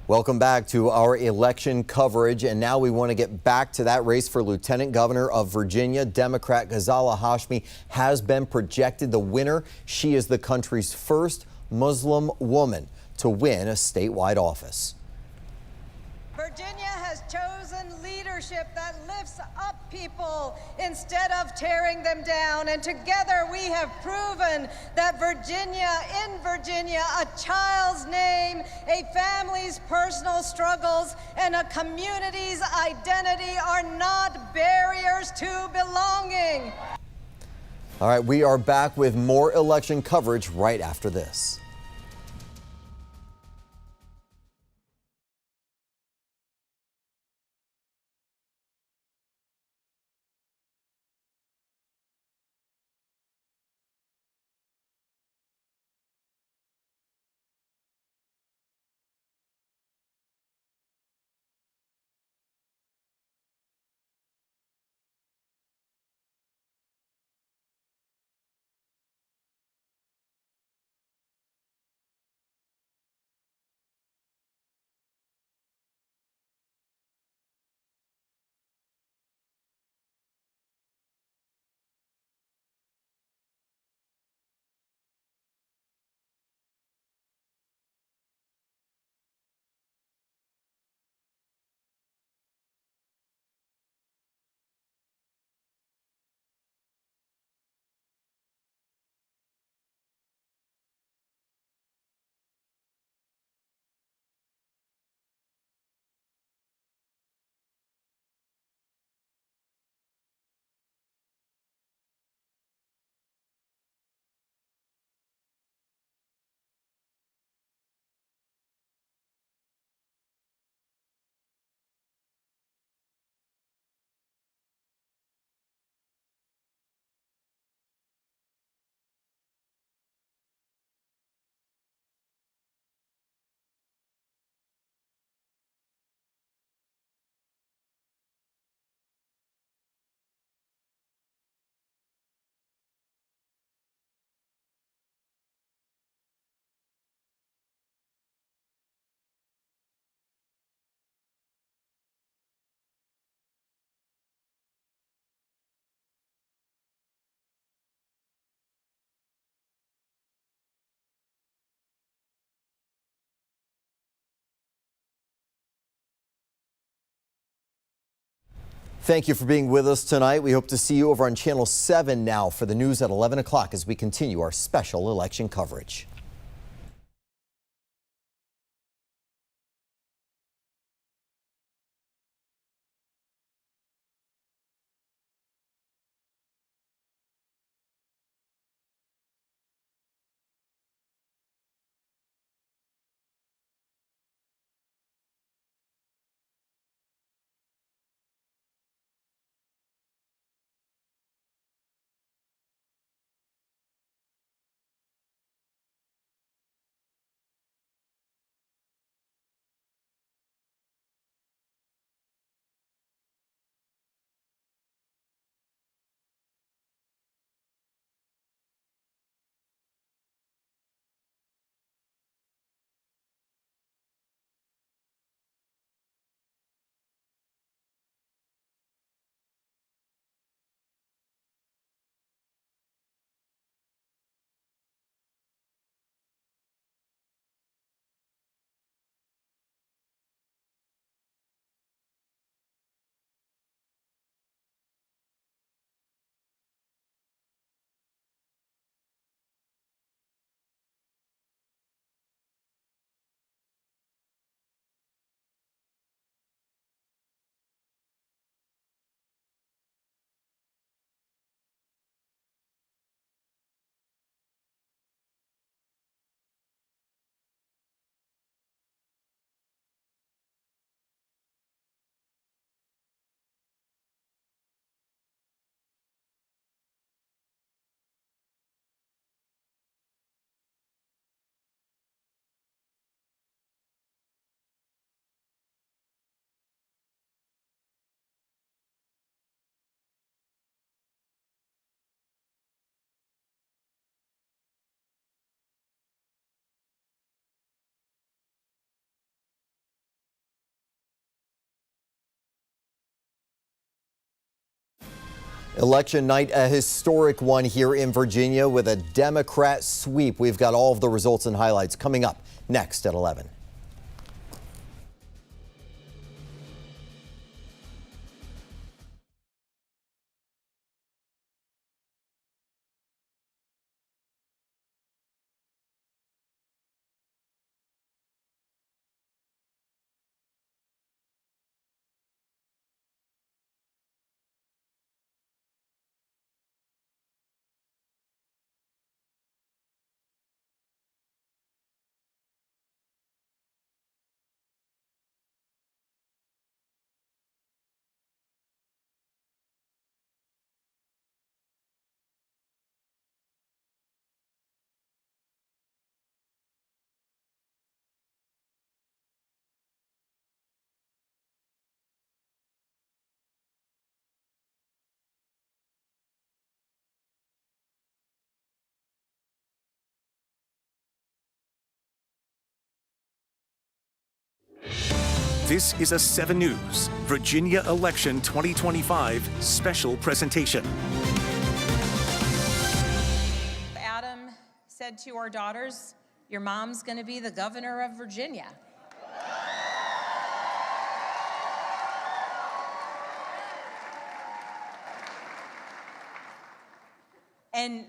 Welcome back to our election coverage, and now we want to get back to that race for Lieutenant Governor of Virginia. Democrat Ghazala Hashmi has been projected the winner. She is the country's first Muslim woman to win a statewide office.
Virginia has chosen leadership that lifts up people instead of tearing them down. And together we have proven that in Virginia, a child's name, a family's personal struggles, and a community's identity are not barriers to belonging.
All right, we are back with more election coverage right after this. Thank you for being with us tonight. We hope to see you over on Channel 7 now for the news at 11 o'clock as we continue our special election coverage. Election night, a historic one here in Virginia with a Democrat sweep. We've got all of the results and highlights coming up next at 11.
This is a 7 News Virginia Election 2025 special presentation.
Adam said to our daughters, "Your mom's going to be the governor of Virginia." And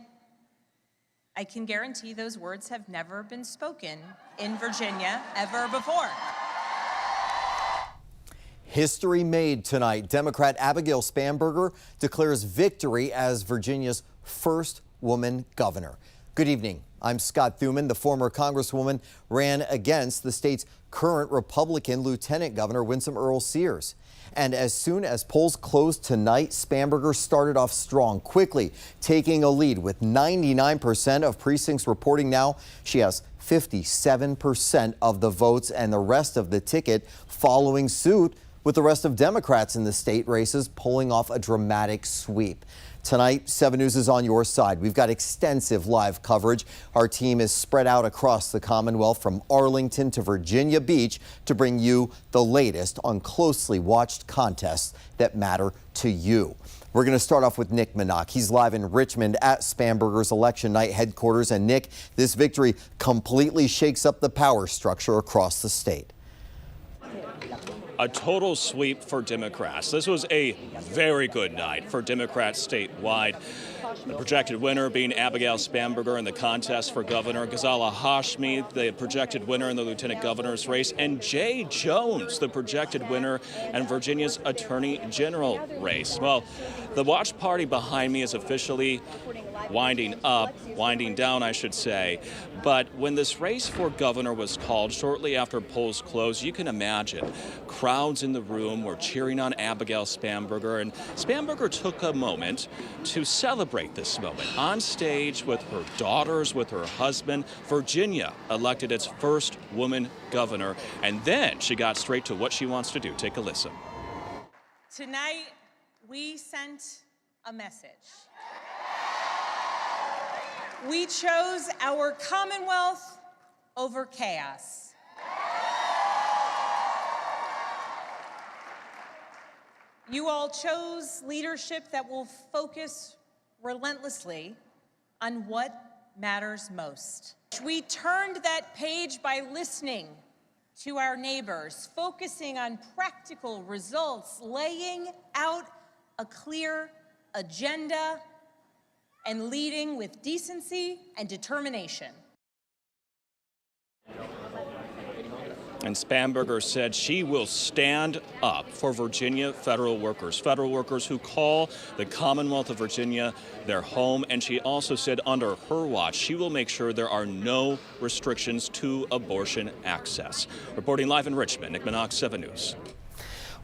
I can guarantee those words have never been spoken in Virginia ever before.
History made tonight. Democrat Abigail Spanberger declares victory as Virginia's first woman governor. Good evening. I'm Scott Thuman. The former Congresswoman ran against the state's current Republican Lieutenant Governor Winsome Earle-Sears. And as soon as polls closed tonight, Spanberger started off strong, quickly taking a lead with 99% of precincts reporting now. She has 57% of the votes and the rest of the ticket following suit, with the rest of Democrats in the state races pulling off a dramatic sweep. Tonight, 7 News is on your side. We've got extensive live coverage. Our team is spread out across the Commonwealth from Arlington to Virginia Beach to bring you the latest on closely watched contests that matter to you. We're going to start off with Nick Minock. He's live in Richmond at Spanberger's election night headquarters. And Nick, this victory completely shakes up the power structure across the state.
a total sweep for Democrats. This was a very good night for Democrats statewide. The projected winner being Abigail Spanberger in the contest for governor, Ghazala Hashmi, the projected winner in the lieutenant governor's race, and Jay Jones, the projected winner in Virginia's attorney general race. Well, the watch party behind me is officially winding down, I should say. But when this race for governor was called shortly after polls closed, you can imagine crowds in the room were cheering on Abigail Spanberger, and Spanberger took a moment to celebrate this moment on stage with her daughters, with her husband. Virginia elected its first woman governor, and then she got straight to what she wants to do. Take a listen.
Tonight, we sent a message. We chose our Commonwealth over chaos. You all chose leadership that will focus relentlessly on what matters most. We turned that page by listening to our neighbors, focusing on practical results, laying out a clear agenda, and leading with decency and determination.
And Spanberger said she will stand up for Virginia federal workers who call the Commonwealth of Virginia their home. And she also said under her watch, she will make sure there are no restrictions to abortion access. Reporting live in Richmond, Nick Minogue, 7 News.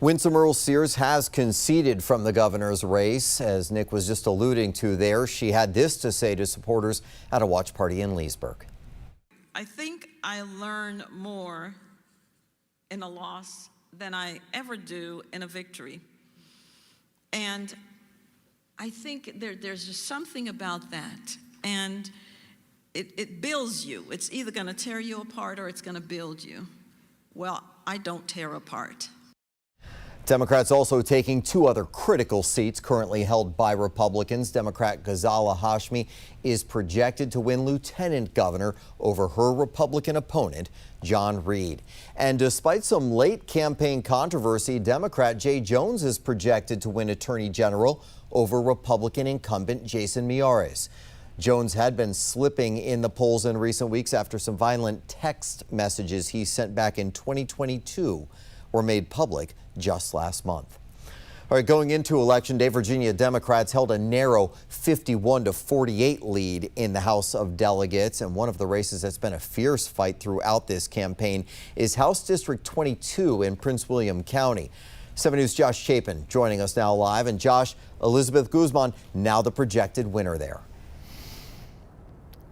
Winsome Earle-Sears has conceded from the governor's race. As Nick was just alluding to there, she had this to say to supporters at a watch party in Leesburg.
I think I learn more in a loss than I ever do in a victory. And I think there's just something about that. And it builds you. It's either going to tear you apart or it's going to build you. Well, I don't tear apart.
Democrats also taking 2 other critical seats currently held by Republicans. Democrat Ghazala Hashmi is projected to win lieutenant governor over her Republican opponent, John Reed. And despite some late campaign controversy, Democrat Jay Jones is projected to win attorney general over Republican incumbent Jason Miyares. Jones had been slipping in the polls in recent weeks after some violent text messages he sent back in 2022 were made public just last month. All right, going into Election Day, Virginia Democrats held a narrow 51-48 lead in the House of Delegates. And one of the races that's been a fierce fight throughout this campaign is House District 22 in Prince William County. 7 News' Josh Chapin joining us now live. And Josh, Elizabeth Guzman, now the projected winner there.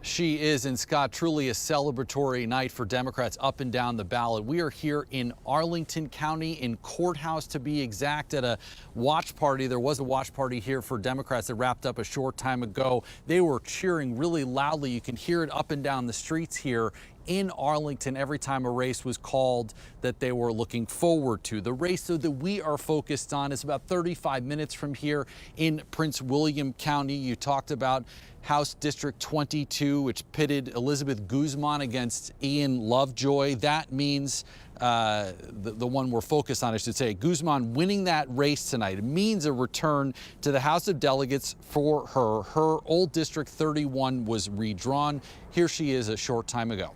She is, and Scott, truly a celebratory night for Democrats up and down the ballot. We are here in Arlington County, in Courthouse to be exact, at a watch party. There was a watch party here for Democrats that wrapped up a short time ago. They were cheering really loudly. You can hear it up and down the streets here in Arlington every time a race was called that they were looking forward to. The race, though, that we are focused on is about 35 minutes from here in Prince William County. You talked about House District 22, which pitted Elizabeth Guzman against Ian Lovejoy. That means the one we're focused on, I should say, Guzman winning that race tonight. It means a return to the House of Delegates for her. Her old District 31 was redrawn. Here she is a short time ago.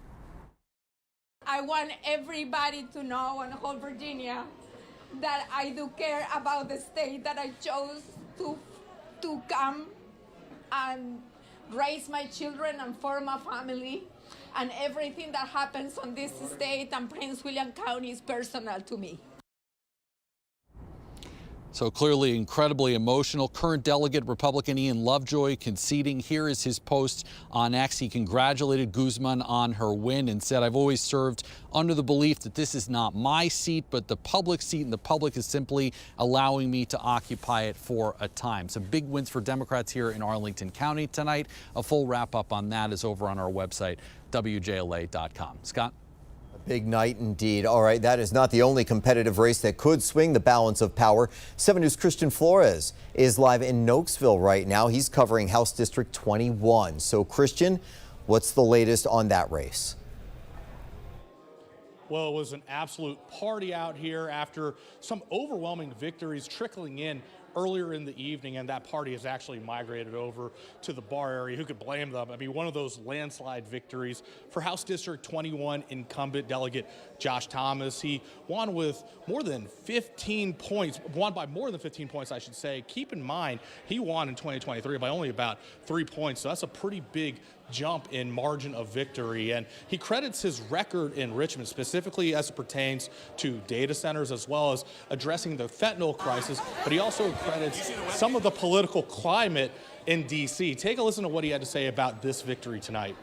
I want everybody to know in whole Virginia that I do care about the state that I chose to come and raise my children and form a family, and everything that happens on this state and Prince William County is personal to me.
So clearly incredibly emotional. Current delegate Republican Ian Lovejoy conceding. Here is his post on X. He congratulated Guzman on her win and said, "I've always served under the belief that this is not my seat, but the public seat, and the public is simply allowing me to occupy it for a time." So big wins for Democrats here in Arlington County tonight. A full wrap up on that is over on our website, WJLA.com. Scott?
Big night indeed. All right, that is not the only competitive race that could swing the balance of power. 7 News' Christian Flores is live in Nokesville right now. He's covering House District 21. So, Christian, what's the latest on that race?
Well, it was an absolute party out here after some overwhelming victories trickling in earlier in the evening, and that party has actually migrated over to the bar area. Who could blame them? I mean, one of those landslide victories for House District 21 incumbent delegate Josh Thomas. He won with more than 15 points, won by more than 15 points, I should say. Keep in mind, he won in 2023 by only about 3 points, so that's a pretty big jump in margin of victory. And he credits his record in Richmond, specifically as it pertains to data centers, as well as addressing the fentanyl crisis, but he also credits some of the political climate in D.C. Take a listen to what he had to say about this victory tonight.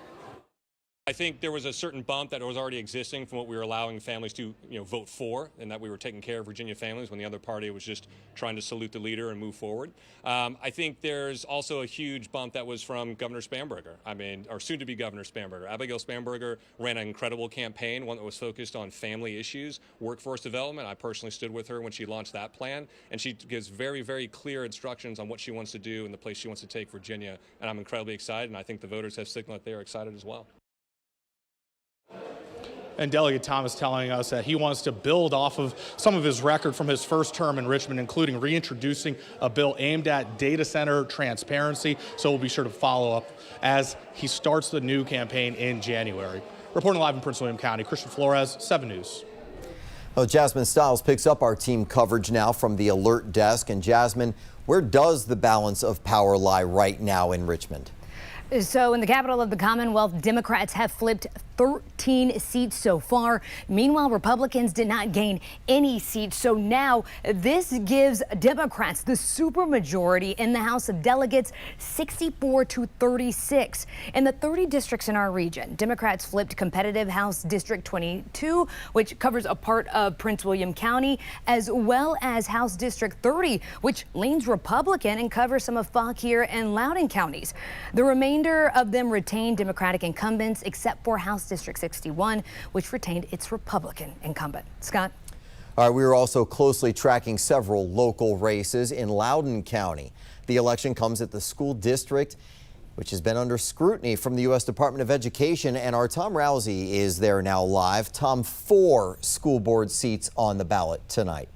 I think there was a certain bump that was already existing from what we were allowing families to, vote for, and that we were taking care of Virginia families when the other party was just trying to salute the leader and move forward. I think there's also a huge bump that was from Governor Spanberger. Or soon-to-be Governor Spanberger. Abigail Spanberger ran an incredible campaign, one that was focused on family issues, workforce development. I personally stood with her when she launched that plan, and she gives very, very clear instructions on what she wants to do and the place she wants to take Virginia. And I'm incredibly excited, and I think the voters have signaled that they are excited as well.
And Delegate Thomas telling us that he wants to build off of some of his record from his first term in Richmond, including reintroducing a bill aimed at data center transparency. So we'll be sure to follow up as he starts the new campaign in January. Reporting live in Prince William County, Christian Flores, 7 News.
Well, Jasmine Stiles picks up our team coverage now from the alert desk. And Jasmine, where does the balance of power lie right now in Richmond?
So in the capital of the Commonwealth, Democrats have flipped 13 seats so far. Meanwhile, Republicans did not gain any seats. So now this gives Democrats the supermajority in the House of Delegates, 64 to 36. In the 30 districts in our region, Democrats flipped competitive House District 22, which covers a part of Prince William County, as well as House District 30, which leans Republican and covers some of Fauquier and Loudoun counties. The remainder of them retained Democratic incumbents, except for House District 61, which retained its Republican incumbent. Scott?
All right, we are also closely tracking several local races in Loudoun County. The election comes at the school district, which has been under scrutiny from the U.S. Department of Education, and our Tom Rousey is there now live. Tom, 4 school board seats on the ballot tonight.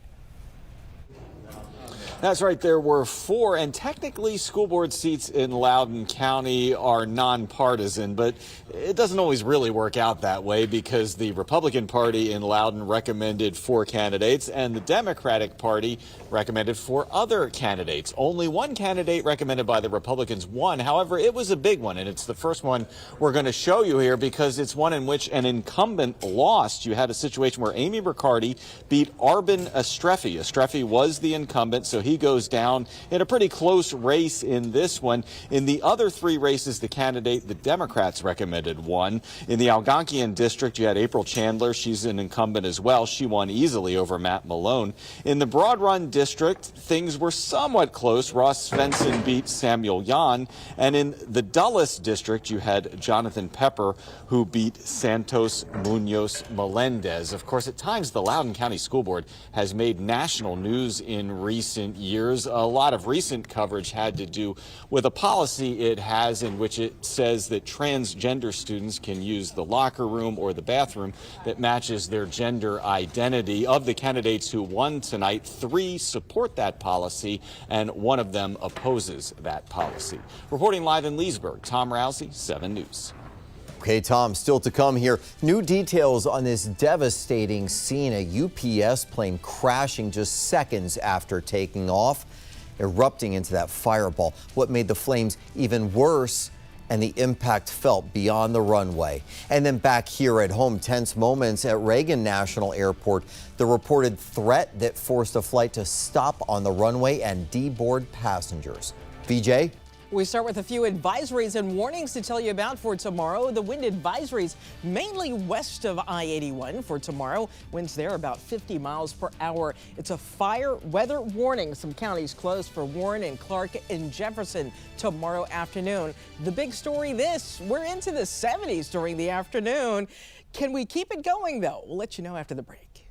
That's right. There were 4, and technically school board seats in Loudoun County are nonpartisan, but it doesn't always really work out that way because the Republican Party in Loudoun recommended 4 candidates and the Democratic Party recommended 4 other candidates. Only one candidate recommended by the Republicans won. However, it was a big one, and it's the first one we're going to show you here because it's one in which an incumbent lost. You had a situation where Amy Riccardi beat Arbin Estrefi. Estrefi was the incumbent, so he goes down in a pretty close race in this one. In the other 3 races, the candidate the Democrats recommended won. In the Algonquian district, you had April Chandler. She's an incumbent as well. She won easily over Matt Malone. In the Broad Run district, things were somewhat close. Ross Svensson beat Samuel Yan. And in the Dulles district, you had Jonathan Pepper, who beat Santos Munoz Melendez. Of course, at times, the Loudoun County School Board has made national news in recent years. A lot of recent coverage had to do with a policy it has in which it says that transgender students can use the locker room or the bathroom that matches their gender identity. Of the candidates who won tonight, 3 support that policy and 1 of them opposes that policy. Reporting live in Leesburg, Tom Rousey, 7 News.
Okay, Tom, still to come here. New details on this devastating scene, a UPS plane crashing just seconds after taking off, erupting into that fireball. What made the flames even worse, and the impact felt beyond the runway. And then back here at home, tense moments at Reagan National Airport. The reported threat that forced a flight to stop on the runway and deboard passengers. VJ?
We start with a few advisories and warnings to tell you about for tomorrow. The wind advisories mainly west of I-81 for tomorrow. Winds there about 50 miles per hour. It's a fire weather warning. Some counties closed for Warren and Clark and Jefferson tomorrow afternoon. The big story we're into the 70s during the afternoon. Can we keep it going though? We'll let you know after the break.